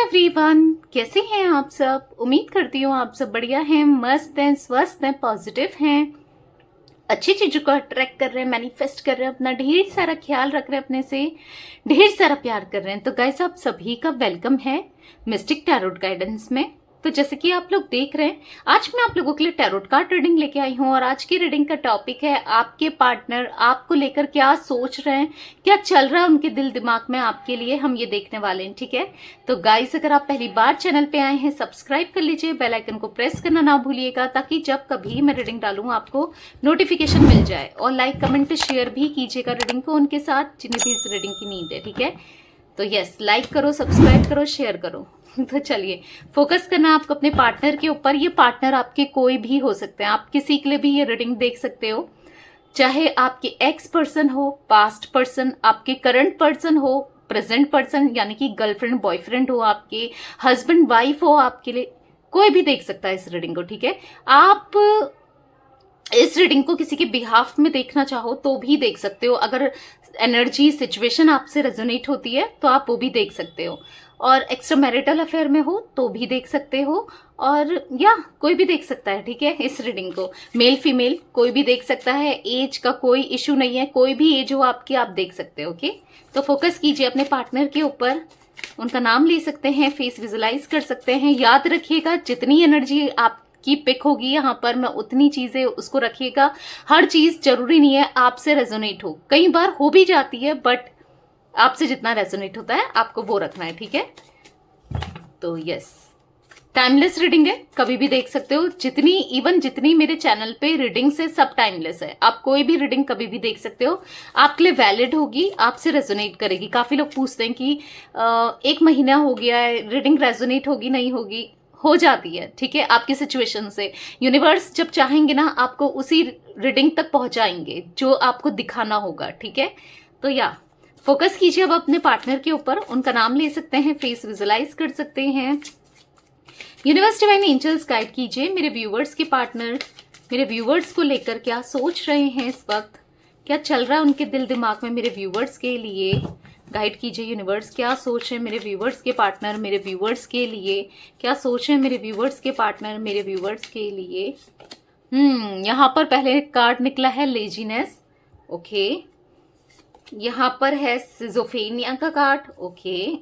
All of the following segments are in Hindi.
एवरीवन, कैसे हैं आप सब। उम्मीद करती हूँ आप सब बढ़िया हैं, मस्त हैं, स्वस्थ हैं, पॉजिटिव हैं, अच्छी चीजों को अट्रैक्ट कर रहे हैं, मैनिफेस्ट कर रहे हैं, अपना ढेर सारा ख्याल रख रहे हैं, अपने से ढेर सारा प्यार कर रहे हैं। तो गाइस, आप सभी का वेलकम है मिस्टिक टैरोट गाइडेंस में। तो जैसे कि आप लोग देख रहे हैं, आज मैं आप लोगों के लिए टैरोट कार्ड रीडिंग लेके आई हूँ और आज की रीडिंग का टॉपिक है आपके पार्टनर आपको लेकर क्या सोच रहे हैं, क्या चल रहा है उनके दिल दिमाग में आपके लिए, हम ये देखने वाले हैं। ठीक है, तो गाइस, अगर आप पहली बार चैनल पे आए हैं, सब्सक्राइब कर लीजिए, बेल आइकन को प्रेस करना ना भूलिएगा, ताकि जब कभी मैं रीडिंग डालूं आपको नोटिफिकेशन मिल जाए। और लाइक कमेंट शेयर भी कीजिएगा रीडिंग को उनके साथ जिन्हें भी इस रीडिंग की नीड है। ठीक है, तो यस, लाइक करो, सब्सक्राइब करो, शेयर करो। तो चलिए, फोकस करना आपको अपने पार्टनर के ऊपर। ये पार्टनर आपके कोई भी हो सकते हैं, आप किसी के लिए भी ये रीडिंग देख सकते हो, चाहे आपके एक्स पर्सन हो, पास्ट पर्सन, आपके करंट पर्सन हो, प्रेजेंट पर्सन यानी कि गर्लफ्रेंड बॉयफ्रेंड हो, आपके हस्बैंड वाइफ हो, आपके लिए कोई भी देख सकता है इस रीडिंग को। ठीक है, आप इस रीडिंग को किसी के बिहाफ में देखना चाहो तो भी देख सकते हो। अगर एनर्जी सिचुएशन आपसे रेजोनेट होती है तो आप वो भी देख सकते हो, और एक्स्ट्रा मैरिटल अफेयर में हो तो भी देख सकते हो, और या कोई भी देख सकता है। ठीक है, इस रीडिंग को मेल फीमेल कोई भी देख सकता है, एज का कोई इशू नहीं है, कोई भी एज हो आपकी आप देख सकते हो। ओके, तो फोकस कीजिए अपने पार्टनर के ऊपर, उनका नाम ले सकते हैं, फेस विजुलाइज कर सकते हैं। याद रखिएगा, जितनी एनर्जी आपकी पिक होगी यहाँ पर, मैं उतनी चीजें उसको रखिएगा। हर चीज जरूरी नहीं है आपसे रेजोनेट हो, कई बार हो भी जाती है, बट आपसे जितना रेजोनेट होता है आपको वो रखना है। ठीक है, तो यस, टाइमलेस रीडिंग है, कभी भी देख सकते हो। जितनी मेरे चैनल पे रीडिंग्स है सब टाइमलेस है, आप कोई भी रीडिंग कभी भी देख सकते हो, आपके लिए वैलिड होगी, आपसे रेजोनेट करेगी। काफी लोग पूछते हैं कि 1 महीना हो गया है, रीडिंग रेजोनेट होगी नहीं होगी, हो जाती है। ठीक है, आपकी सिचुएशन से यूनिवर्स जब चाहेंगे ना आपको उसी रीडिंग तक पहुंचाएंगे जो आपको दिखाना होगा। ठीक है, तो या फोकस कीजिए अब अपने पार्टनर के ऊपर, उनका नाम ले सकते हैं, फेस विजुलाइज कर सकते हैं। यूनिवर्स डिवाइन एंजल्स गाइड कीजिए मेरे व्यूवर्स के पार्टनर मेरे व्यूवर्स को लेकर क्या सोच रहे हैं इस वक्त, क्या चल रहा है उनके दिल दिमाग में मेरे व्यूवर्स के लिए। गाइड कीजिए यूनिवर्स, क्या सोच रहे हैं मेरे व्यूवर्स के पार्टनर मेरे व्यूवर्स के लिए, क्या सोच रहे हैं मेरे व्यूवर्स के पार्टनर मेरे व्यूवर्स के लिए। यहाँ पर पहले कार्ड निकला है लेजीनेस। ओके, यहाँ पर है सिजोफेनिया का card. Okay,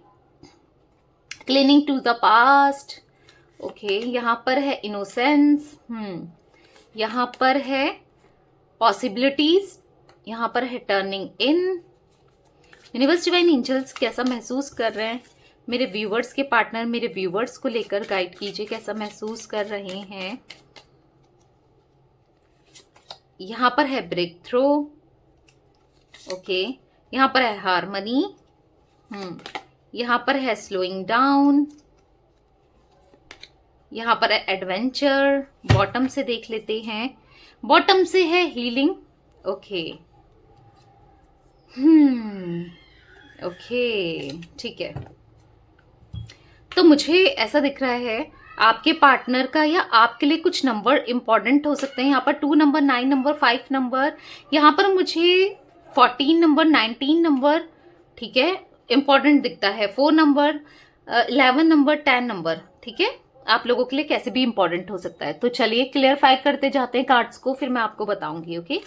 clinging to the past. Okay, यहाँ पर है इनोसेंस। यहाँ पर है पॉसिबिलिटीज। यहाँ पर है turning in. Universe divine angels कैसा महसूस कर रहे हैं मेरे व्यूवर्स के पार्टनर मेरे व्यूवर्स को लेकर, गाइड कीजिए कैसा महसूस कर रहे हैं। यहाँ पर है ब्रेक थ्रू। ओके, यहाँ पर है हार्मनी। यहाँ पर है स्लोइंग डाउन। यहाँ पर है एडवेंचर। बॉटम से देख लेते हैं, बॉटम से है हीलिंग। ओके, ओके, ठीक है। तो मुझे ऐसा दिख रहा है आपके पार्टनर का या आपके लिए कुछ नंबर इंपॉर्टेंट हो सकते हैं। यहाँ पर 2 नंबर, 9 नंबर, 5 नंबर, यहाँ पर मुझे 14 नंबर, 19 नंबर, ठीक है, इंपॉर्टेंट दिखता है। 4 नंबर, 11 नंबर, 10 नंबर। ठीक है, आप लोगों के लिए कैसे भी इंपॉर्टेंट हो सकता है। तो चलिए क्लियरफाई करते जाते हैं कार्ड्स को, फिर मैं आपको बताऊंगी। Okay,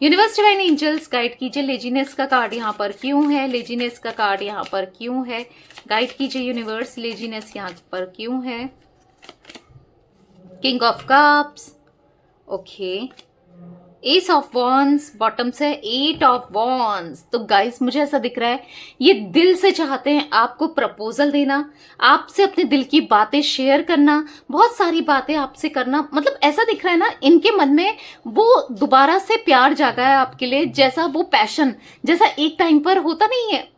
universe divine angels guide कीजिए लेजीनेस का कार्ड यहाँ पर क्यों है, लेजीनेस का कार्ड यहाँ पर क्यों है। गाइड कीजिए यूनिवर्स, लेजीनेस यहाँ पर क्यों है। King of cups. Okay, S of wands, bottom से 8 ऑफ वॉन्ड्स। तो गाइस, मुझे ऐसा दिख रहा है ये दिल से चाहते हैं आपको प्रपोजल देना, आपसे अपने दिल की बातें शेयर करना, बहुत सारी बातें आपसे करना। मतलब ऐसा दिख रहा है ना, इनके मन में वो दोबारा से प्यार जागा है आपके लिए, जैसा वो पैशन जैसा एक टाइम पर होता नहीं है,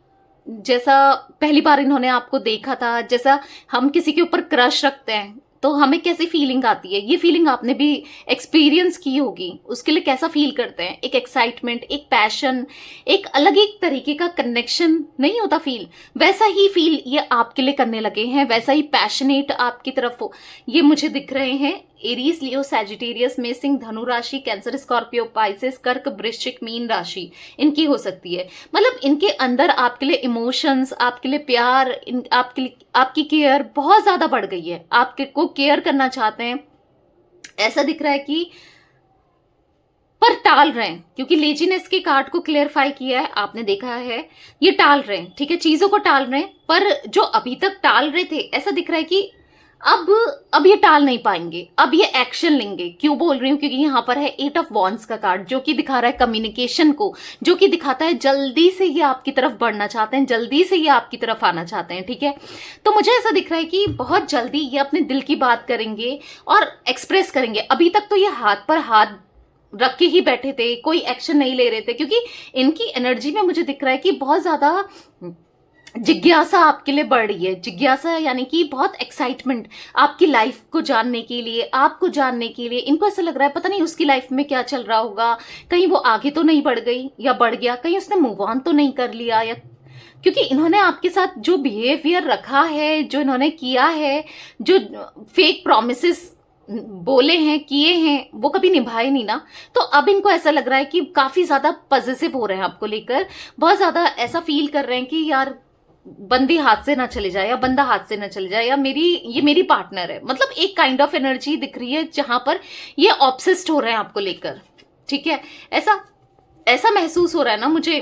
जैसा पहली बार इन्होंने आपको देखा था, जैसा हम किसी के ऊपर क्रश रखते हैं तो हमें कैसी फीलिंग आती है, ये फीलिंग आपने भी एक्सपीरियंस की होगी। उसके लिए कैसा फील करते हैं, एक एक्साइटमेंट, एक पैशन, एक अलग एक तरीके का कनेक्शन नहीं होता फील, वैसा ही फील ये आपके लिए करने लगे हैं, वैसा ही पैशनेट आपकी तरफ हो ये मुझे दिख रहे हैं। एरीज, लियो, सैजिटेरियस, मेषिंग, धनु राशि, कैंसर, स्कॉर्पियो, पाइसेस, कर्क, वृश्चिक, मीन राशि इनकी हो सकती है। मतलब इनके अंदर आपके लिए इमोशंस, आपके लिए प्यार, आपके लिए आपकी केयर बहुत ज्यादा बढ़ गई है, आपके को केयर करना चाहते हैं। ऐसा दिख रहा है कि पर टाल रहे हैं, क्योंकि लेजीनेस के कार्ड को क्लियरफाई किया है, आपने देखा है ये टाल रहे हैं, ठीक है, चीजों को टाल रहे हैं। पर जो अभी तक टाल रहे थे, ऐसा दिख रहा है कि अब ये टाल नहीं पाएंगे, अब ये एक्शन लेंगे। क्यों बोल रही हूँ? क्योंकि यहाँ पर है 8 ऑफ वॉन्ड्स का कार्ड, जो कि दिखा रहा है कम्युनिकेशन को, जो कि दिखाता है जल्दी से ये आपकी तरफ बढ़ना चाहते हैं, जल्दी से ये आपकी तरफ आना चाहते हैं, ठीक है। तो मुझे ऐसा दिख रहा है कि बहुत जल्दी ये अपने दिल की बात करेंगे और एक्सप्रेस करेंगे। अभी तक तो ये हाथ पर हाथ रख के ही बैठे थे, कोई एक्शन नहीं ले रहे थे, क्योंकि इनकी एनर्जी में मुझे दिख रहा है कि बहुत ज्यादा जिज्ञासा आपके लिए बढ़ रही है। जिज्ञासा यानी कि बहुत एक्साइटमेंट आपकी लाइफ को जानने के लिए, आपको जानने के लिए। इनको ऐसा लग रहा है पता नहीं उसकी लाइफ में क्या चल रहा होगा, कहीं वो आगे तो नहीं बढ़ गई या बढ़ गया, कहीं उसने मूव ऑन तो नहीं कर लिया, या क्योंकि इन्होंने आपके साथ जो बिहेवियर रखा है, जो इन्होंने किया है, जो फेक प्रोमिसेस बोले हैं, किए हैं, वो कभी निभाए नहीं ना। तो अब इनको ऐसा लग रहा है कि काफी ज्यादा पॉजिटिव हो रहे हैं आपको लेकर, बहुत ज्यादा ऐसा फील कर रहे हैं कि यार बंदी हाथ से ना चले जाए, या बंदा हाथ से ना चले जाए, या ये मेरी पार्टनर है। मतलब एक काइंड ऑफ एनर्जी दिख रही है जहां पर ये ऑब्सेस्ड हो रहे हैं आपको लेकर, ठीक है। ऐसा महसूस हो रहा है ना मुझे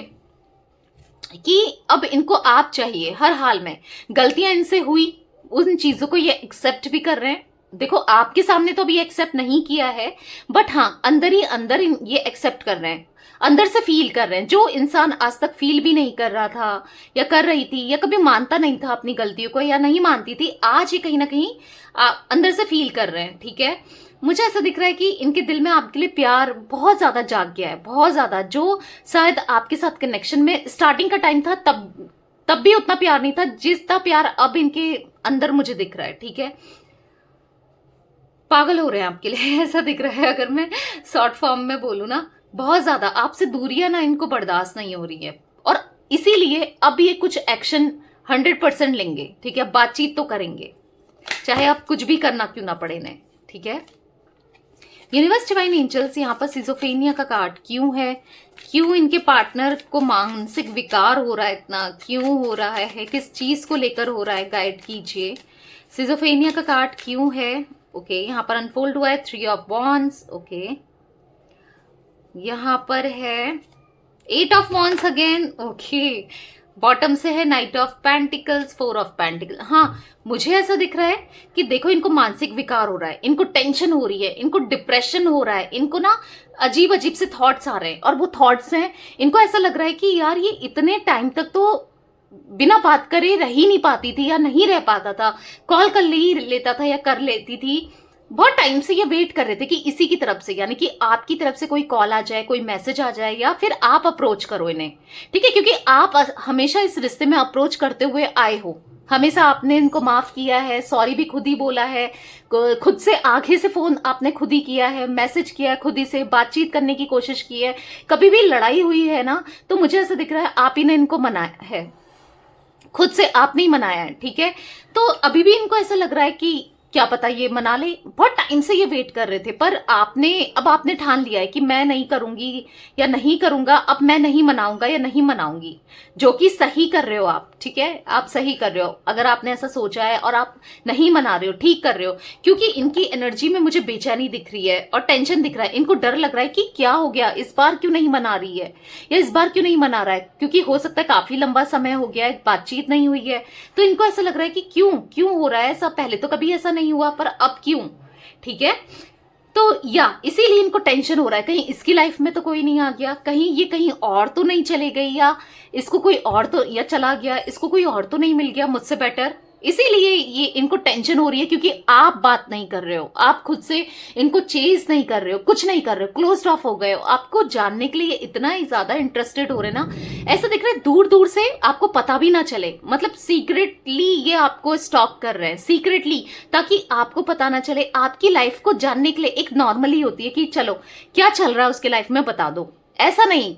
कि अब इनको आप चाहिए हर हाल में। गलतियां इनसे हुई, उन चीजों को ये एक्सेप्ट भी कर रहे हैं। देखो आपके सामने तो अभी एक्सेप्ट नहीं किया है, बट हाँ अंदर ही अंदर ये एक्सेप्ट कर रहे हैं, अंदर से फील कर रहे हैं। जो इंसान आज तक फील भी नहीं कर रहा था या कर रही थी, या कभी मानता नहीं था अपनी गलतियों को या नहीं मानती थी, आज ये कहीं ना कहीं अंदर से फील कर रहे हैं, ठीक है। मुझे ऐसा दिख रहा है कि इनके दिल में आपके लिए प्यार बहुत ज्यादा जाग गया है, बहुत ज्यादा। जो शायद आपके साथ कनेक्शन में स्टार्टिंग का टाइम था, तब भी उतना प्यार नहीं था जितना प्यार अब इनके अंदर मुझे दिख रहा है, ठीक है। पागल हो रहे हैं आपके लिए, ऐसा दिख रहा है अगर मैं शॉर्ट फॉर्म में बोलूं ना। बहुत ज्यादा आपसे दूरियां ना इनको बर्दाश्त नहीं हो रही है, और इसीलिए अब ये कुछ एक्शन 100% लेंगे, ठीक है। बातचीत तो करेंगे, चाहे आप कुछ भी करना क्यों ना पड़े इन्हें, ठीक है। यूनिवर्स, डिवाइन एंजल्स, यहाँ पर सिजोफ्रेनिया का कार्ड क्यों है? क्यों इनके पार्टनर को मानसिक विकार हो रहा है इतना? क्यों हो रहा है? किस चीज को लेकर हो रहा है? गाइड कीजिए। सिजोफ्रेनिया का कार्ड क्यों है? ओके, यहाँ पर अनफोल्ड हुआ है 3 ऑफ वॉन्ड्स। ओके, यहाँ पर है 8 of wands again. Okay, bottom से है night of pentacles, 4 of pentacle. हाँ, मुझे ऐसा दिख रहा है कि देखो इनको मानसिक विकार हो रहा है, इनको टेंशन हो रही है, इनको डिप्रेशन हो रहा है, इनको ना अजीब अजीब से थॉट्स आ रहे हैं। और वो थॉट्स हैं, इनको ऐसा लग रहा है कि यार ये इतने टाइम तक तो बिना बात करे रह ही नहीं पाती थी, या नहीं रह पाता था, कॉल कर ले लेता था या कर लेती थी। बहुत टाइम से ये वेट कर रहे थे कि इसी की तरफ से, यानी कि आपकी तरफ से कोई कॉल आ जाए, कोई मैसेज आ जाए, या फिर आप अप्रोच करो इन्हें, ठीक है। क्योंकि आप हमेशा इस रिश्ते में अप्रोच करते हुए आए हो, हमेशा आपने इनको माफ किया है, सॉरी भी खुद ही बोला है, खुद से आगे से फोन आपने खुद ही किया है, मैसेज किया है, खुद ही से बातचीत करने की कोशिश की है। कभी भी लड़ाई हुई है ना, तो मुझे ऐसा दिख रहा है आप ही ने इनको मनाया है, खुद से आपने ही मनाया है, ठीक है। तो अभी भी इनको ऐसा लग रहा है कि क्या पता ये मना ले, बहुत टाइम से ये वेट कर रहे थे, पर आपने ठान लिया है कि मैं नहीं करूंगी या नहीं करूंगा, अब मैं नहीं मनाऊंगा या नहीं मनाऊंगी, जो कि सही कर रहे हो आप, ठीक है। आप सही कर रहे हो अगर आपने ऐसा सोचा है और आप नहीं मना रहे हो, ठीक कर रहे हो। क्योंकि इनकी एनर्जी में मुझे बेचैनी दिख रही है और टेंशन दिख रहा है, इनको डर लग रहा है कि क्या हो गया, इस बार क्यों नहीं मना रही है, या इस बार क्यों नहीं मना रहा है। क्योंकि हो सकता है काफी लंबा समय हो गया है, बातचीत नहीं हुई है, तो इनको ऐसा लग रहा है कि क्यों हो रहा है ऐसा, पहले तो कभी ऐसा नहीं हुआ, पर अब क्यों, ठीक है। तो या इसीलिए इनको टेंशन हो रहा है, कहीं इसकी लाइफ में तो कोई नहीं आ गया, कहीं ये कहीं और तो नहीं चले गई, या इसको कोई और तो या चला गया, इसको कोई और तो नहीं मिल गया मुझसे बेटर। इसीलिए ये इनको टेंशन हो रही है, क्योंकि आप बात नहीं कर रहे हो, आप खुद से इनको चेज नहीं कर रहे हो, कुछ नहीं कर रहे हो, क्लोज्ड ऑफ हो गए हो। आपको जानने के लिए इतना ही ज्यादा इंटरेस्टेड हो रहे ना, ऐसा दिख रहा है दूर दूर से आपको पता भी ना चले, मतलब सीक्रेटली ये आपको स्टॉक कर रहे हैं, सीक्रेटली, ताकि आपको पता ना चले। आपकी लाइफ को जानने के लिए एक नॉर्मली होती है कि चलो क्या चल रहा है उसके लाइफ में बता दो, ऐसा नहीं,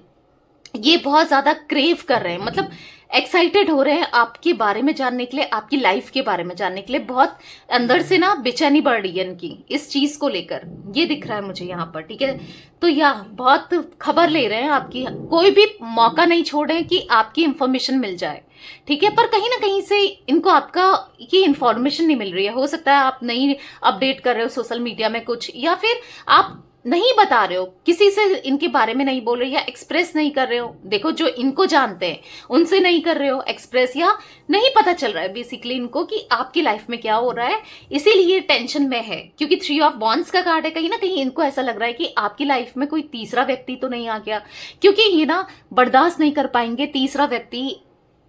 ये बहुत ज्यादा क्रेव कर रहे हैं। मतलब एक्साइटेड हो रहे हैं आपके बारे में जानने के लिए, आपकी लाइफ के बारे में जानने के लिए। बहुत अंदर से ना बेचैनी बढ़ रही है इनकी इस चीज को लेकर, ये दिख रहा है मुझे यहाँ पर, ठीक है। तो या बहुत खबर ले रहे हैं आपकी, कोई भी मौका नहीं छोड़े कि आपकी इंफॉर्मेशन मिल जाए, ठीक है। पर कहीं ना कहीं से इनको आपका ये इंफॉर्मेशन नहीं मिल रही है। हो सकता है आप नहीं अपडेट कर रहे हो सोशल मीडिया में कुछ, या फिर आप नहीं बता रहे हो, किसी से इनके बारे में नहीं बोल रहे, या एक्सप्रेस नहीं कर रहे हो। देखो, जो इनको जानते हैं उनसे नहीं कर रहे हो एक्सप्रेस, या नहीं पता चल रहा है बेसिकली इनको कि आपकी लाइफ में क्या हो रहा है, इसीलिए टेंशन में है। क्योंकि 3 ऑफ वॉन्ड्स का कार्ड है, कहीं ना कहीं इनको ऐसा लग रहा है कि आपकी लाइफ में कोई तीसरा व्यक्ति तो नहीं आ गया, क्योंकि ये ना बर्दाश्त नहीं कर पाएंगे तीसरा व्यक्ति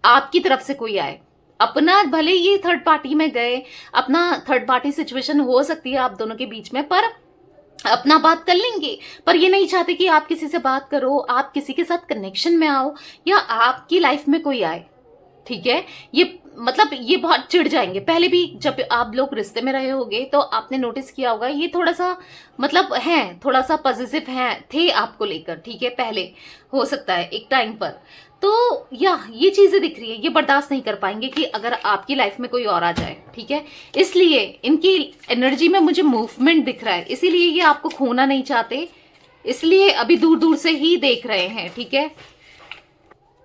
आपकी तरफ से कोई आए। अपना भले ये थर्ड पार्टी में गए, अपना थर्ड पार्टी सिचुएशन हो सकती है आप दोनों के बीच में, पर अपना बात कर लेंगे। पर ये नहीं चाहते कि आप किसी से बात करो, आप किसी के साथ कनेक्शन में आओ, या आपकी लाइफ में कोई आए, ठीक है। ये मतलब ये बहुत चिढ़ जाएंगे। पहले भी जब आप लोग रिश्ते में रहे होंगे तो आपने नोटिस किया होगा, ये थोड़ा सा मतलब है, थोड़ा सा पॉजिटिव है थे आपको लेकर, ठीक है, पहले हो सकता है एक टाइम पर। तो या ये चीजें दिख रही है, ये बर्दाश्त नहीं कर पाएंगे कि अगर आपकी लाइफ में कोई और आ जाए, ठीक है। इसलिए इनकी एनर्जी में मुझे मूवमेंट दिख रहा है, इसीलिए ये आपको खोना नहीं चाहते, इसलिए अभी दूर दूर से ही देख रहे हैं, ठीक है।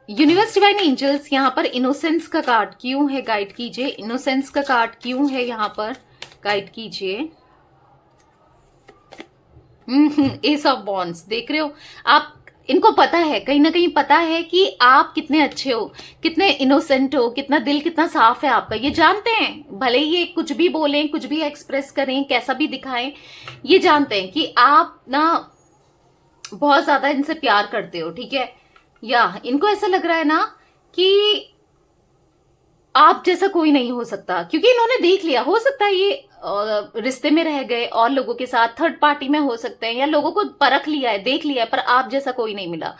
यूनिवर्स डिवाइन एंजल्स यहाँ पर इनोसेंस का कार्ड क्यों है, गाइड कीजिए। इनोसेंस का कार्ड क्यों है यहाँ पर, गाइड कीजिए। एस ऑफ वॉन्ड्स देख रहे हो आप, इनको पता है, कहीं ना कहीं पता है कि आप कितने अच्छे हो, कितने इनोसेंट हो, कितना दिल कितना साफ है आपका, ये जानते हैं। भले ये कुछ भी बोलें, कुछ भी एक्सप्रेस करें, कैसा भी दिखाएं, ये जानते हैं कि आप ना बहुत ज्यादा इनसे प्यार करते हो, ठीक है। या इनको ऐसा लग रहा है ना कि आप जैसा कोई नहीं हो सकता, क्योंकि इन्होंने देख लिया। हो सकता है ये रिश्ते में रह गए और लोगों के साथ, थर्ड पार्टी में हो सकते हैं, या लोगों को परख लिया है, देख लिया है, पर आप जैसा कोई नहीं मिला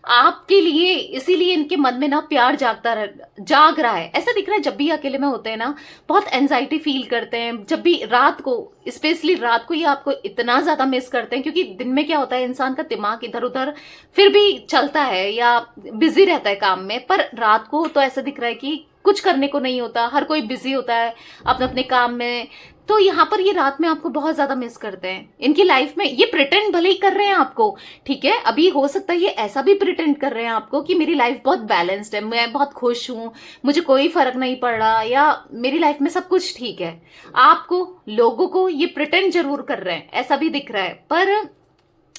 आपके लिए। इसीलिए इनके मन में ना प्यार जाग रहा है, ऐसा दिख रहा है। जब भी अकेले में होते हैं ना, बहुत एंजाइटी फील करते हैं। जब भी रात को, स्पेशली रात को, ये आपको इतना ज्यादा मिस करते हैं, क्योंकि दिन में क्या होता है, इंसान का दिमाग इधर उधर फिर भी चलता है या बिजी रहता है काम में, पर रात को तो ऐसा दिख रहा है कि कुछ करने को नहीं होता, हर कोई बिजी होता है अपने अपने काम में। तो यहाँ पर ये रात में आपको बहुत ज्यादा मिस करते हैं। इनकी लाइफ में ये प्रिटेंड भले ही कर रहे हैं आपको, ठीक है। अभी हो सकता है ये ऐसा भी प्रिटेंड कर रहे हैं आपको कि मेरी लाइफ बहुत बैलेंस्ड है, मैं बहुत खुश हूं, मुझे कोई फर्क नहीं पड़ रहा, या मेरी लाइफ में सब कुछ ठीक है। आपको, लोगों को ये प्रिटेंड जरूर कर रहे हैं, ऐसा भी दिख रहा है। पर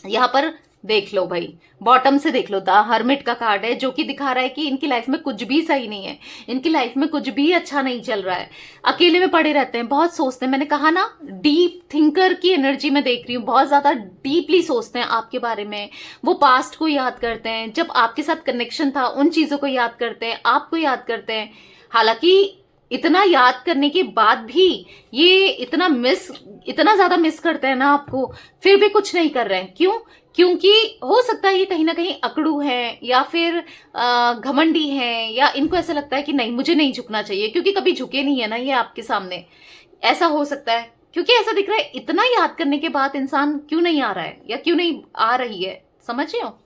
यहाँ पर देख लो भाई, बॉटम से देख लो, द हर्मिट का कार्ड है, जो कि दिखा रहा है कि इनकी लाइफ में कुछ भी सही नहीं है, इनकी लाइफ में कुछ भी अच्छा नहीं चल रहा है। अकेले में पड़े रहते हैं, बहुत सोचते हैं। मैंने कहा ना, डीप थिंकर की एनर्जी में देख रही हूँ, बहुत ज्यादा डीपली सोचते हैं आपके बारे में। वो पास्ट को याद करते हैं, जब आपके साथ कनेक्शन था उन चीजों को याद करते हैं, आपको याद करते हैं। हालांकि इतना याद करने के बाद भी ये इतना ज्यादा मिस करते हैं ना आपको, फिर भी कुछ नहीं कर रहे हैं। क्यों? क्योंकि हो सकता है ये कहीं ना कहीं अकड़ू है, या फिर घमंडी है, या इनको ऐसा लगता है कि नहीं, मुझे नहीं झुकना चाहिए, क्योंकि कभी झुके नहीं है ना ये आपके सामने। ऐसा हो सकता है, क्योंकि ऐसा दिख रहा है इतना याद करने के बाद इंसान क्यों नहीं आ रहा है, या क्यों नहीं आ रही है, समझ रहे हो।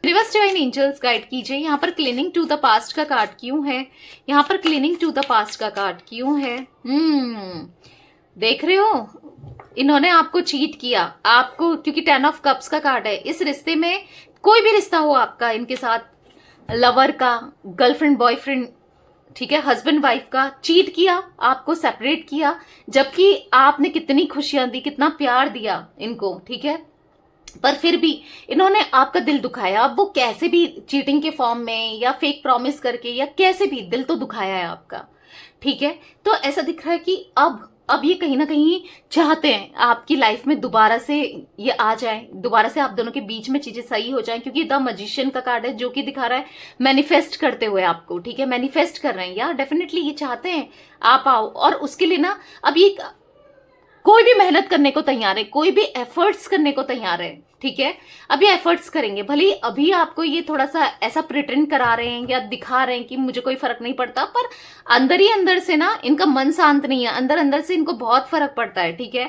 रिवर्स डिवाइन एंजल्स गाइड कीजिए। यहाँ पर क्लीनिंग टू द पास्ट का कार्ड क्यों है, यहाँ पर क्लीनिंग टू द पास्ट का कार्ड क्यों है। देख रहे हो, इन्होंने आपको चीट किया, आपको, क्योंकि 10 ऑफ कप्स का कार्ड है। इस रिश्ते में, कोई भी रिश्ता हो आपका इनके साथ, लवर का, गर्लफ्रेंड बॉयफ्रेंड, ठीक है, हस्बैंड वाइफ का, चीट किया, आपको सेपरेट किया, जबकि आपने कितनी खुशियां दी, कितना प्यार दिया इनको, ठीक है। पर फिर भी इन्होंने आपका दिल दुखाया। अब वो कैसे भी, चीटिंग के फॉर्म में या फेक प्रॉमिस करके, या कैसे भी, दिल तो दुखाया है आपका, ठीक है। तो ऐसा दिख रहा है कि अब ये कहीं ना कहीं चाहते हैं आपकी लाइफ में दोबारा से ये आ जाए, दोबारा से आप दोनों के बीच में चीजें सही हो जाएं, क्योंकि द मैजिशियन का कार्ड है, जो कि दिखा रहा है मैनिफेस्ट करते हुए आपको, ठीक है। मैनिफेस्ट कर रहे हैं, या डेफिनेटली ये चाहते हैं आप आओ, और उसके लिए ना अब ये कोई भी मेहनत करने को तैयार है, कोई भी एफर्ट्स करने को तैयार है, ठीक है। अभी एफर्ट्स करेंगे, भले अभी आपको ये थोड़ा सा ऐसा प्रिटेंड करा रहे हैं या दिखा रहे हैं कि मुझे कोई फर्क नहीं पड़ता, पर अंदर ही अंदर से ना इनका मन शांत नहीं है, अंदर अंदर से इनको बहुत फर्क पड़ता है, ठीक है।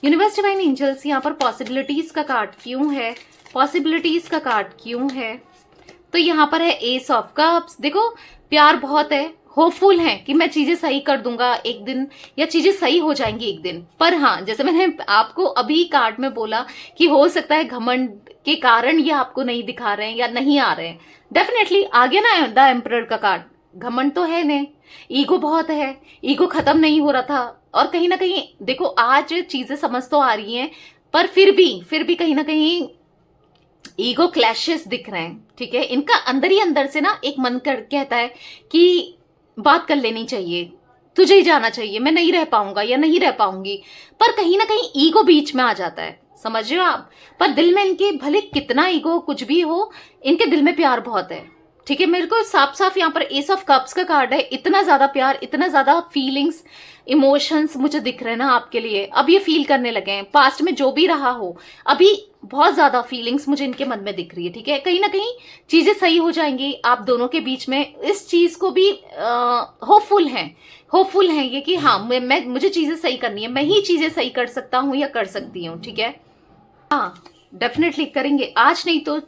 यूनिवर्स डिवाइन एंजल्स यहाँ पर पॉसिबिलिटीज का कार्ड क्यों है, पॉसिबिलिटीज का कार्ड क्यों है, तो यहाँ पर है एस ऑफ कप्स। देखो प्यार बहुत है, होपफुल है कि मैं चीजें सही कर दूंगा एक दिन, या चीजें सही हो जाएंगी एक दिन। पर हाँ, जैसे मैंने आपको अभी कार्ड में बोला कि हो सकता है घमंड के कारण ये आपको नहीं दिखा रहे हैं या नहीं आ रहे हैं। डेफिनेटली आ गया ना द एम्परर का कार्ड। घमंड तो है नहीं, ईगो बहुत है, ईगो खत्म नहीं हो रहा था। और कहीं ना कहीं देखो आज चीजें समझ तो आ रही हैं, पर फिर भी कहीं ना कहीं ईगो क्लैशेस दिख रहे हैं। ठीक है, इनका अंदर ही अंदर से ना एक मन कर कहता है कि बात कर लेनी चाहिए, तुझे ही जाना चाहिए, मैं नहीं रह पाऊंगा या नहीं रह पाऊंगी। पर कहीं ना कहीं ईगो बीच में आ जाता है, समझ रहे हो आप। पर दिल में इनके भले कितना ईगो कुछ भी हो, इनके दिल में प्यार बहुत है। ठीक है, मेरे को साफ साफ यहाँ पर एस ऑफ कप्स का कार्ड है। इतना ज्यादा प्यार, इतना ज्यादा फीलिंग्स, इमोशंस मुझे दिख रहे हैं ना आपके लिए। अब ये फील करने लगे हैं, पास्ट में जो भी रहा हो, अभी बहुत ज्यादा फीलिंग्स मुझे इनके मन में दिख रही है। ठीक है, कहीं ना कहीं चीजें सही हो जाएंगी आप दोनों के बीच में। इस चीज को भी होपफुल है ये कि हाँ, मुझे चीजें सही करनी है, मैं ही चीजें सही कर सकता हूँ या कर सकती हूँ। ठीक है, हाँ डेफिनेटली करेंगे, आज नहीं तो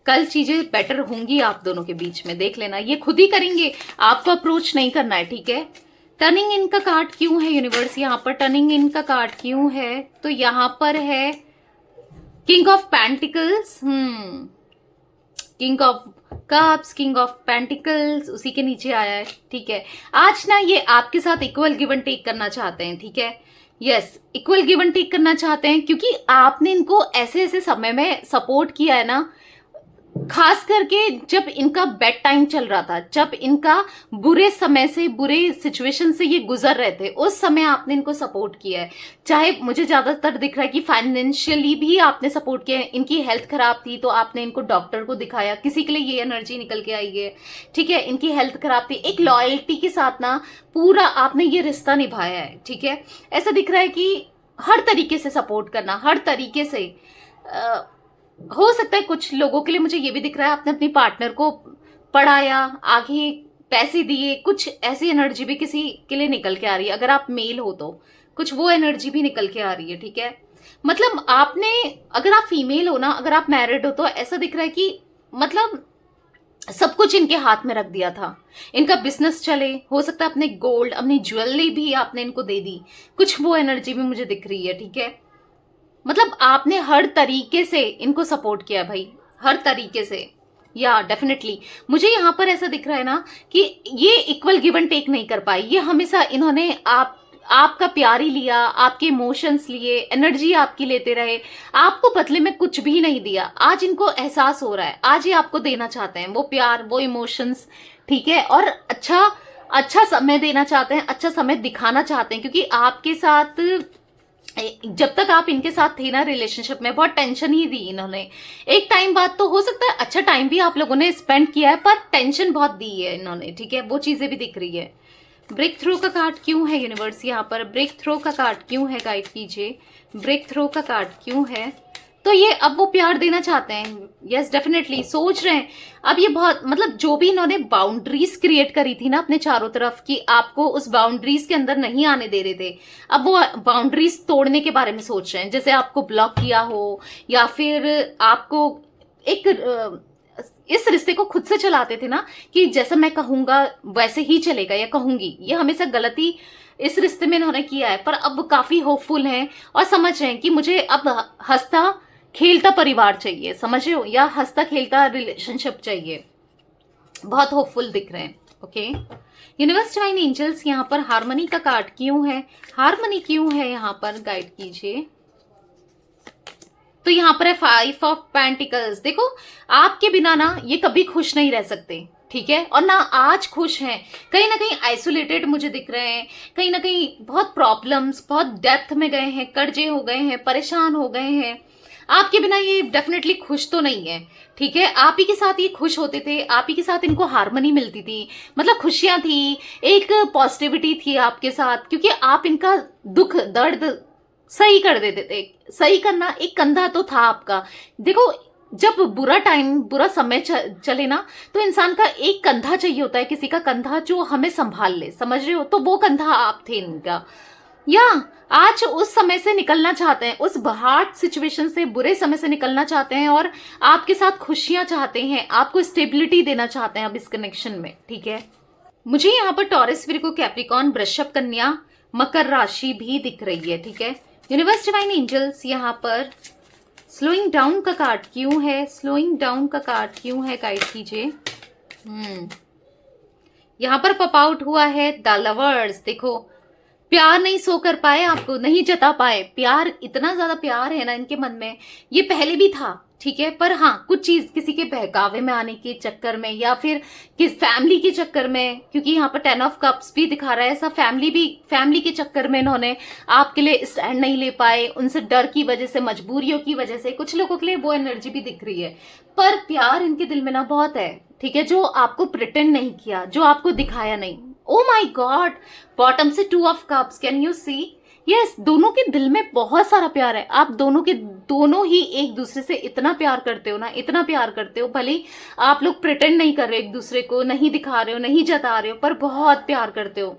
कल चीजें बेटर होंगी आप दोनों के बीच में, देख लेना। ये खुद ही करेंगे, आपको अप्रोच नहीं करना है। ठीक है, टर्निंग इन का कार्ड क्यों है यूनिवर्स यहाँ पर? टर्निंग इन का कार्ड क्यों है? तो यहाँ पर है king of pentacles, king of cups, king of pentacles उसी के नीचे आया है। ठीक है, आज ना ये आपके साथ इक्वल गिव एंड टेक करना चाहते हैं। ठीक है, yes, equal give and take करना चाहते हैं, क्योंकि आपने इनको ऐसे ऐसे समय में सपोर्ट किया है ना, खास करके जब इनका बेड टाइम चल रहा था, जब इनका बुरे समय से, बुरे सिचुएशन से ये गुजर रहे थे, उस समय आपने इनको सपोर्ट किया है। चाहे मुझे ज्यादातर दिख रहा है कि फाइनेंशियली भी आपने सपोर्ट किया है। इनकी हेल्थ खराब थी तो आपने इनको डॉक्टर को दिखाया, किसी के लिए ये एनर्जी निकल के आई है। ठीक है, इनकी हेल्थ खराब थी, एक लॉयल्टी के साथ ना पूरा आपने ये रिश्ता निभाया है। ठीक है, ऐसा दिख रहा है कि हर तरीके से सपोर्ट करना, हर तरीके से हो सकता है कुछ लोगों के लिए मुझे ये भी दिख रहा है आपने अपनी पार्टनर को पढ़ाया, आगे पैसे दिए, कुछ ऐसी एनर्जी भी किसी के लिए निकल के आ रही है। अगर आप मेल हो तो कुछ वो एनर्जी भी निकल के आ रही है। ठीक है, मतलब आपने, अगर आप फीमेल हो ना, अगर आप मैरिड हो, तो ऐसा दिख रहा है कि मतलब सब कुछ इनके हाथ में रख दिया था, इनका बिजनेस चले, हो सकता है अपने गोल्ड, अपनी ज्वेलरी भी आपने इनको दे दी, कुछ वो एनर्जी भी मुझे दिख रही है। ठीक है, मतलब आपने हर तरीके से इनको सपोर्ट किया भाई, हर तरीके से। या डेफिनेटली मुझे यहाँ पर ऐसा दिख रहा है ना कि ये इक्वल गिव एंड टेक नहीं कर पाई। ये हमेशा इन्होंने आपका प्यार ही लिया, आपके इमोशंस लिए, एनर्जी आपकी लेते रहे, आपको बदले में कुछ भी नहीं दिया। आज इनको एहसास हो रहा है, आज ये आपको देना चाहते हैं वो प्यार, वो इमोशंस। ठीक है, और अच्छा समय देना चाहते हैं, अच्छा समय दिखाना चाहते हैं, क्योंकि आपके साथ जब तक आप इनके साथ थे ना रिलेशनशिप में, बहुत टेंशन ही दी इन्होंने। एक टाइम बाद तो हो सकता है अच्छा टाइम भी आप लोगों ने स्पेंड किया है, पर टेंशन बहुत दी है इन्होंने। ठीक है, वो चीजें भी दिख रही है। ब्रेक थ्रू का कार्ड क्यों है यूनिवर्स यहाँ पर? ब्रेक थ्रू का कार्ड क्यों है? गाइड कीजिए, ब्रेक थ्रू का कार्ड क्यों है? तो ये अब वो प्यार देना चाहते हैं, यस डेफिनेटली सोच रहे हैं। अब ये बहुत, मतलब जो भी इन्होंने बाउंड्रीज क्रिएट करी थी ना अपने चारों तरफ की, आपको उस बाउंड्रीज के अंदर नहीं आने दे रहे थे, अब वो बाउंड्रीज तोड़ने के बारे में सोच रहे हैं। जैसे आपको ब्लॉक किया हो, या फिर आपको एक इस रिश्ते को खुद से चलाते थे ना कि जैसा मैं कहूंगा वैसे ही चलेगा या कहूंगी, ये हमेशा गलती इस रिश्ते में इन्होंने किया है। पर अब काफी होपफुल हैं और समझ रहे हैं कि मुझे अब हंसता खेलता परिवार चाहिए, समझ रहे हो, या हंसता खेलता रिलेशनशिप चाहिए। बहुत होपफुल दिख रहे हैं। ओके, यूनिवर्स डिवाइन एंजल्स यहाँ पर हार्मनी का कार्ड क्यों है? हार्मनी क्यों है यहाँ पर? गाइड कीजिए। तो यहाँ पर है 5 ऑफ पेंटिकल्स। देखो आपके बिना ना ये कभी खुश नहीं रह सकते। ठीक है, और ना आज खुश हैं, कहीं ना कहीं आइसोलेटेड मुझे दिख रहे हैं, कहीं ना कहीं बहुत प्रॉब्लम्स, बहुत डेप्थ में गए हैं, कर्जे हो गए हैं, परेशान हो गए हैं। आपके बिना ये डेफिनेटली खुश तो नहीं है। ठीक है, आप ही के साथ ये खुश होते थे, आप ही के साथ इनको हार्मनी मिलती थी, मतलब खुशियां थी, एक पॉजिटिविटी थी आपके साथ, क्योंकि आप इनका दुख दर्द सही कर देते थे। सही करना एक कंधा तो था आपका। देखो जब बुरा टाइम, बुरा समय चले ना, तो इंसान का एक कंधा चाहिए होता है, किसी का कंधा जो हमें संभाल ले, समझ रहे हो, तो वो कंधा आप थे इनका। या आज उस समय से निकलना चाहते हैं, उस हार्ड सिचुएशन से, बुरे समय से निकलना चाहते हैं और आपके साथ खुशियां चाहते हैं, आपको स्टेबिलिटी देना चाहते हैं अब इस कनेक्शन में, ठीक है। मुझे यहाँ पर टॉरस, विर्गो, कैप्रिकॉर्न, वृषभ, कन्या, मकर राशि भी दिख रही है, ठीक है। यूनिवर्स, डिवाइन एंजल्स, यहाँ पर स्लोइंग डाउन का कार्ड क्यों है, स्लोइंग डाउन का कार्ड क्यों है, गाइड कीजिए। यहाँ पर पॉप आउट हुआ है द लवर्स। देखो, प्यार नहीं सो कर पाए, आपको नहीं जता पाए प्यार, इतना ज्यादा प्यार है ना इनके मन में, ये पहले भी था, ठीक है, पर हाँ कुछ चीज किसी के बहकावे में आने के चक्कर में या फिर किस फैमिली के चक्कर में, क्योंकि यहाँ पर 10 ऑफ कप्स भी दिखा रहा है, ऐसा फैमिली के चक्कर में इन्होंने आपके लिए स्टैंड नहीं ले पाए, उनसे डर की वजह से, मजबूरियों की वजह से, कुछ लोगों के लिए वो एनर्जी भी दिख रही है। पर प्यार इनके दिल में ना बहुत है, ठीक है, जो आपको प्रिटेंड नहीं किया, जो आपको दिखाया नहीं। ओ माई गॉड, बॉटम से 2 of cups, can you see, yes, दोनों के दिल में बहुत सारा प्यार है। आप दोनों ही एक दूसरे से इतना प्यार करते हो ना, इतना प्यार करते हो, भले आप लोग प्रिटेंड नहीं कर रहे, एक दूसरे को नहीं दिखा रहे हो, नहीं जता रहे हो, पर बहुत प्यार करते हो।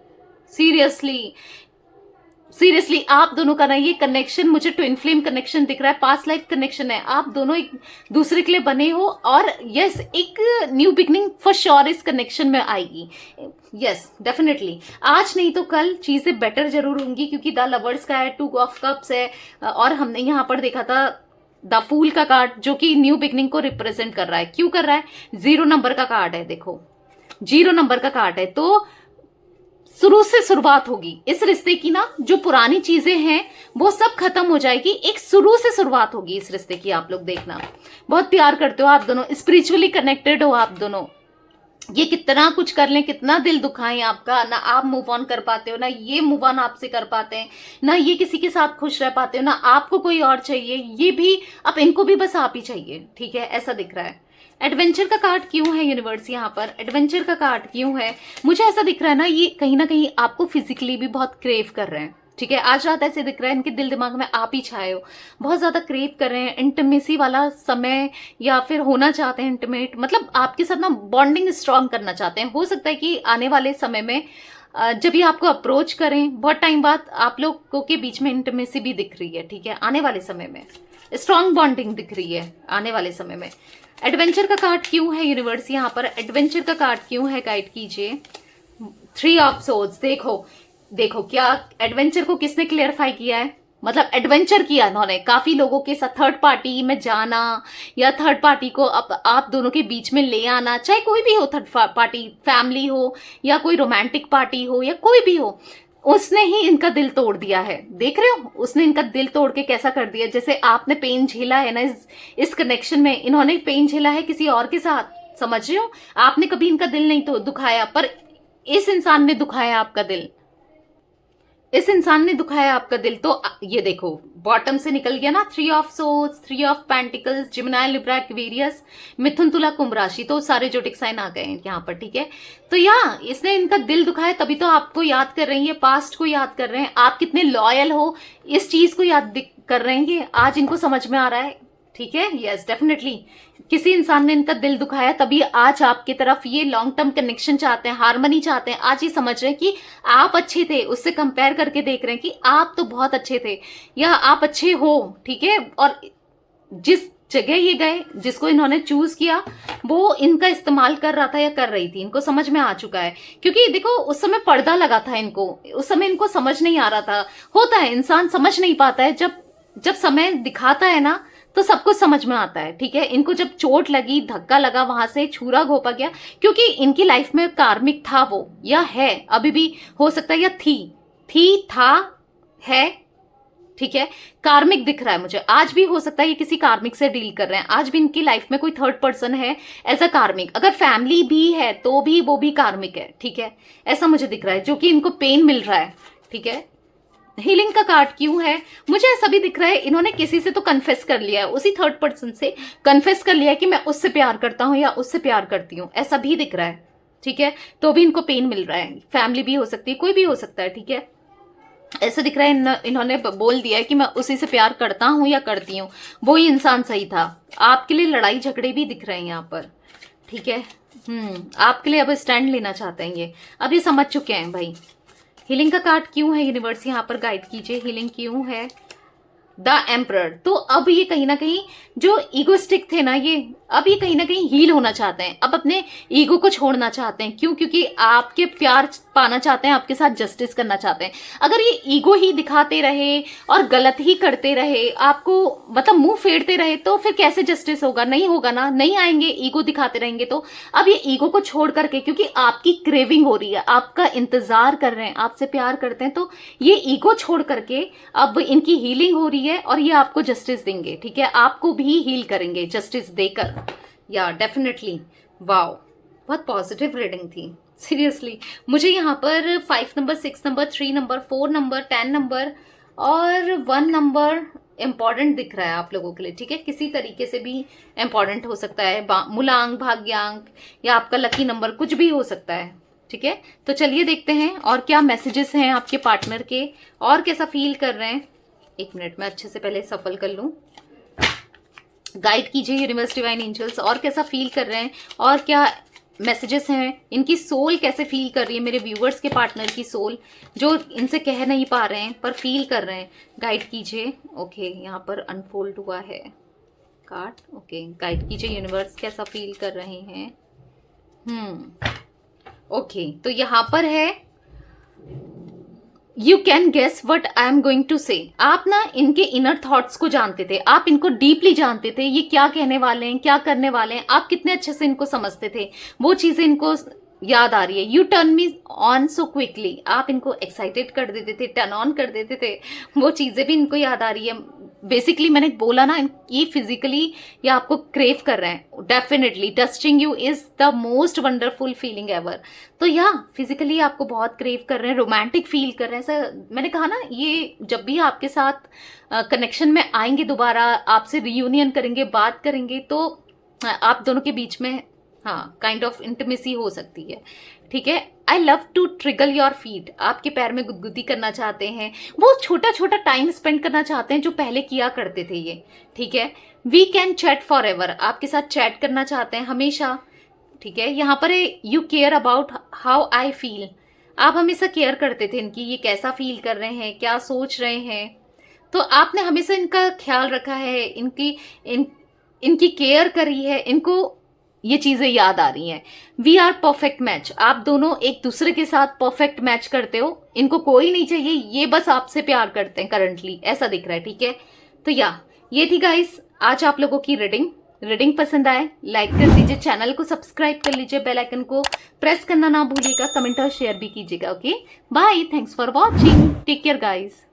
सीरियसली आप दोनों का ना ये कनेक्शन, मुझे ट्विन फ्लेम कनेक्शन दिख रहा है, पास्ट लाइफ कनेक्शन है, आप दोनों एक दूसरे के लिए बने हो और यस, एक न्यू बिगनिंग फॉर श्योर इस कनेक्शन में आएगी। यस, डेफिनेटली आज नहीं तो कल चीजें बेटर जरूर होंगी, क्योंकि द लवर्स का है, 2 ऑफ कप्स है, और हमने यहाँ पर देखा था द फूल का कार्ड, जो कि न्यू बिगनिंग को रिप्रेजेंट कर रहा है। क्यों कर रहा है? 0 नंबर का कार्ड है, देखो 0 नंबर का कार्ड है, तो शुरू से शुरुआत होगी इस रिश्ते की ना, जो पुरानी चीजें हैं वो सब खत्म हो जाएगी, एक शुरू से शुरुआत होगी इस रिश्ते की। आप लोग देखना, बहुत प्यार करते हो आप दोनों, स्पिरिचुअली कनेक्टेड हो आप दोनों, ये कितना कुछ कर लें, कितना दिल दुखाएं आपका, ना आप मूव ऑन कर पाते हो, ना ये मूव ऑन आपसे कर पाते हैं, ना ये किसी के साथ खुश रह पाते हो, ना आपको कोई और चाहिए, ये भी अब इनको भी बस आप ही चाहिए, ठीक है, ऐसा दिख रहा है। एडवेंचर का कार्ड क्यों है यूनिवर्स, यहाँ पर एडवेंचर का कार्ड क्यों है? मुझे ऐसा दिख रहा है ना, ये कहीं ना कहीं आपको फिजिकली भी बहुत क्रेव कर रहे हैं, ठीक है, आज रात ऐसे दिख रहा है इनके दिल दिमाग में आप ही छाए हो, बहुत ज्यादा क्रेव कर रहे हैं, इंटीमेसी वाला समय, या फिर होना चाहते हैं इंटीमेट, मतलब आपके साथ ना बॉन्डिंग स्ट्रांग करना चाहते हैं। हो सकता है कि आने वाले समय में जब ये आपको अप्रोच करें, बहुत टाइम बाद आप लोगों के बीच में इंटीमेसी भी दिख रही है, ठीक है, आने वाले समय में स्ट्रांग बॉन्डिंग दिख रही है आने वाले समय में। एडवेंचर का कार्ड क्यों है यूनिवर्स, यहाँ पर एडवेंचर का कार्ड क्यों है, गाइड कीजिए। 3 ऑफ सोर्ड्स, देखो क्या एडवेंचर को किसने क्लियरफाई किया है, मतलब एडवेंचर किया इन्होंने, काफी लोगों के साथ थर्ड पार्टी में जाना, या थर्ड पार्टी को आप दोनों के बीच में ले आना, चाहे कोई भी हो, थर्ड पार्टी, फैमिली हो या कोई रोमांटिक पार्टी हो या कोई भी हो, उसने ही इनका दिल तोड़ दिया है। देख रहे हो, उसने इनका दिल तोड़ के कैसा कर दिया, जैसे आपने पेन झेला है ना इस कनेक्शन में, इन्होंने पेन झेला है किसी और के साथ, समझ रहे हो, आपने कभी इनका दिल नहीं तो दुखाया, पर इस इंसान ने दुखाया आपका दिल, इस इंसान ने दुखाया आपका दिल। तो ये देखो, बॉटम से निकल गया ना 3 of swords, 3 of pentacles, Gemini, Libra, Aquarius, मिथुन, तुला, कुंभ राशि, तो सारे जोडिक साइन आ गए हैं यहाँ पर, ठीक है। तो इसने इनका दिल दुखाया, तभी तो आपको याद कर रही है, पास्ट को याद कर रहे हैं, आप कितने लॉयल हो इस चीज को याद कर रहे हैं, ये आज इनको समझ में आ रहा है, ठीक है। यस, डेफिनेटली किसी इंसान ने इनका दिल दुखाया, तभी आज आपकी तरफ ये लॉन्ग टर्म कनेक्शन चाहते हैं, हार्मनी चाहते हैं, आज ये समझ रहे हैं कि आप अच्छे थे, उससे कंपेयर करके देख रहे हैं कि आप तो बहुत अच्छे थे या आप अच्छे हो, ठीक है। और जिस जगह ये गए, जिसको इन्होंने चूज किया, वो इनका इस्तेमाल कर रहा था या कर रही थी, इनको समझ में आ चुका है, क्योंकि देखो उस समय पर्दा लगा था इनको, उस समय इनको समझ नहीं आ रहा था। होता है, इंसान समझ नहीं पाता है, जब समय दिखाता है ना तो सब कुछ समझ में आता है, ठीक है। इनको जब चोट लगी, धक्का लगा, वहां से छुरा घोपा गया, क्योंकि इनकी लाइफ में कार्मिक था वो, या है, अभी भी हो सकता है, या था, है, ठीक है। कार्मिक दिख रहा है मुझे, आज भी हो सकता है ये किसी कार्मिक से डील कर रहे हैं, आज भी इनकी लाइफ में कोई थर्ड पर्सन है एज अ कार्मिक, अगर फैमिली भी है तो भी वो भी कार्मिक है, ठीक है, ऐसा मुझे दिख रहा है, जो कि इनको पेन मिल रहा है, ठीक है। हीलिंग का कार्ड क्यों है? मुझे ऐसा भी दिख रहा है इन्होंने किसी से तो कन्फेस कर लिया है, उसी थर्ड पर्सन से कन्फेस कर लिया है कि मैं उससे प्यार करता हूं या उससे प्यार करती हूं, ऐसा भी दिख रहा है, ठीक है। तो भी इनको पेन मिल रहा है, फैमिली भी हो सकती है, कोई भी हो सकता है, ठीक है। ऐसा दिख रहा है इन्होंने बोल दिया है कि मैं उसी से प्यार करता हूं या करती हूँ, वो ही इंसान सही था। आपके लिए लड़ाई झगड़े भी दिख रहे हैं यहाँ पर, ठीक है। आपके लिए अब स्टैंड लेना चाहते हैं ये, अब ये समझ चुके हैं भाई, हीलिंग का कार्ड क्यों है यूनिवर्स, यहाँ पर गाइड कीजिए, हीलिंग क्यों है। The emperor. तो अब ये कहीं ना कहीं जो ईगोस्टिक थे ना, ये अब ये कहीं ना कहीं हील होना चाहते हैं, अब अपने ईगो को छोड़ना चाहते हैं। क्यों? क्योंकि आपके प्यार पाना चाहते हैं, आपके साथ जस्टिस करना चाहते हैं। अगर ये ईगो ही दिखाते रहे और गलत ही करते रहे, आपको मतलब मुंह फेरते रहे, तो फिर कैसे जस्टिस होगा? नहीं होगा ना, नहीं आएंगे, ईगो दिखाते रहेंगे। तो अब ये ईगो को छोड़ करके, क्योंकि आपकी क्रेविंग हो रही है, आपका इंतजार कर रहे हैं, आपसे प्यार करते हैं, तो ये ईगो छोड़ करके अब इनकी हीलिंग हो रही है और ये आपको जस्टिस देंगे। ठीक है, आपको भी हील करेंगे जस्टिस देकर। या डेफिनेटली, वाओ, बहुत पॉजिटिव रीडिंग थी सीरियसली। मुझे यहाँ पर 5 number, 6 number, 3 number, 4 number, 10 number और 1 नंबर इंपॉर्टेंट दिख रहा है आप लोगों के लिए। ठीक है, किसी तरीके से भी इंपॉर्टेंट हो सकता है, मूलांक, भाग्यांक या आपका लकी नंबर, कुछ भी हो सकता है। ठीक है, तो चलिए देखते हैं और क्या मैसेजेस हैं आपके पार्टनर के, और कैसा फील कर रहे हैं। 1 मिनट में अच्छे से पहले सफल कर लूं। गाइड कीजिए यूनिवर्स, डिवाइन एंजल्स, और कैसा फील कर रहे हैं और क्या मैसेजेस हैं, इनकी सोल कैसे फील कर रही है, मेरे व्यूवर्स के पार्टनर की सोल, जो इनसे कह नहीं पा रहे हैं पर फील कर रहे हैं। गाइड कीजिए। ओके, यहाँ पर अनफोल्ड हुआ है कार्ड। ओके, गाइड कीजिए यूनिवर्स, कैसा फील कर रहे हैं। ओके, तो यहाँ पर है you can guess what I am going to say. आप ना इनके इनर थॉट्स को जानते थे, आप इनको डीपली जानते थे, ये क्या कहने वाले हैं, क्या करने वाले हैं, आप कितने अच्छे से इनको समझते थे, वो चीजें इनको याद आ रही है। U turn me on so quickly, आप इनको एक्साइटेड कर देते थे, टर्न ऑन कर देते थे, वो चीजें भी इनको याद आ रही है। बेसिकली मैंने बोला ना, ये फिजिकली ये आपको क्रेव कर रहे हैं। Definitely touching you is the most wonderful feeling ever. तो या फिजिकली आपको बहुत क्रेव कर रहे हैं, रोमांटिक फील कर रहे हैं। ऐसा मैंने कहा ना, ये जब भी आपके साथ कनेक्शन में आएंगे, दोबारा आपसे रियूनियन करेंगे, बात करेंगे, तो आप दोनों के बीच में हाँ काइंड ऑफ इंटिमेसी हो सकती है। ठीक है, I love to tickle your feet, आपके पैर में गुदगुदी करना चाहते हैं, वो छोटा छोटा टाइम स्पेंड करना चाहते हैं जो पहले किया करते थे ये। ठीक है, we can chat forever, आपके साथ चैट करना चाहते हैं हमेशा। ठीक है, यहाँ पर you care about how I feel, आप हमेशा केयर करते थे इनकी, ये कैसा फील कर रहे हैं, क्या सोच रहे हैं, तो आपने हमेशा इनका ख्याल रखा है, इनकी केयर करी है, इनको ये चीजें याद आ रही हैं। वी आर परफेक्ट मैच, आप दोनों एक दूसरे के साथ परफेक्ट मैच करते हो, इनको कोई नहीं चाहिए, ये बस आपसे प्यार करते हैं करंटली, ऐसा दिख रहा है। ठीक है, तो ये थी गाइस आज आप लोगों की रीडिंग पसंद आए लाइक कर दीजिए, चैनल को सब्सक्राइब कर लीजिए, बेल आइकन को प्रेस करना ना भूलिएगा, कमेंट और शेयर भी कीजिएगा। Okay, bye, thanks for watching, take care guys.